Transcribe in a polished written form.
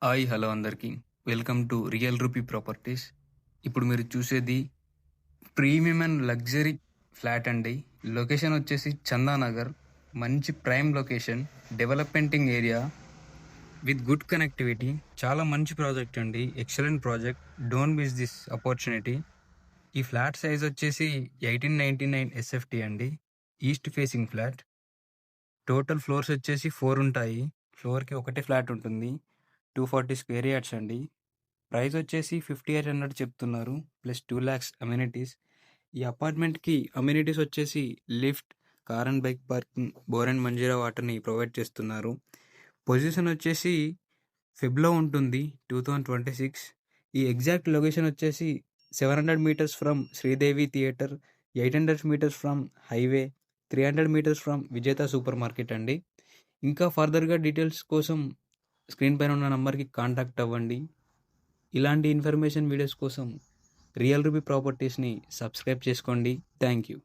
Hi hello అందరికీ welcome to real rupee properties. ఇప్పుడు మీరు చూసేది ప్రీమియం అండ్ లగ్జరీ ఫ్లాట్ అండి. లొకేషన్ వచ్చేసి చందానగర్. మంచి prime location, developing area with good connectivity. చాలా మంచి ప్రాజెక్ట్ అండి, excellent project. Don't miss this opportunity. ఈ ఫ్లాట్ సైజ్ వచ్చేసి 1899 ఎస్ఎఫ్టీ అండి. East facing flat. Total floors వచ్చేసి 4 ఉంటాయి. ఫ్లోర్కి ఒకటే ఫ్లాట్ ఉంటుంది. 240 స్క్వేర్ యార్డ్స్ అండి. ప్రైస్ వచ్చేసి 5800 చెప్తున్నారు, ప్లస్ 2 lakhs అమ్యూనిటీస్. ఈ అపార్ట్మెంట్కి అమ్యూనిటీస్ వచ్చేసి lift, car and bike parking, bore and Manjeera వాటర్ని ప్రొవైడ్ చేస్తున్నారు. పొజిషన్ వచ్చేసి ఫెబ్లో ఉంటుంది, 2026. ఈ ఎగ్జాక్ట్ లొకేషన్ వచ్చేసి 700 metres from Sridevi theatre, 800 metres from highway, 300 metres from Vijetha super market అండి. ఇంకా ఫర్దర్గా డీటెయిల్స్ కోసం స్క్రీన్ పైన ఉన్న నంబర్కి కాంటాక్ట్ అవ్వండి. ఇలాంటి ఇన్ఫర్మేషన్ వీడియోస్ కోసం రియల్ రూపీ ప్రాపర్టీస్ని సబ్స్క్రైబ్ చేసుకోండి. Thank you.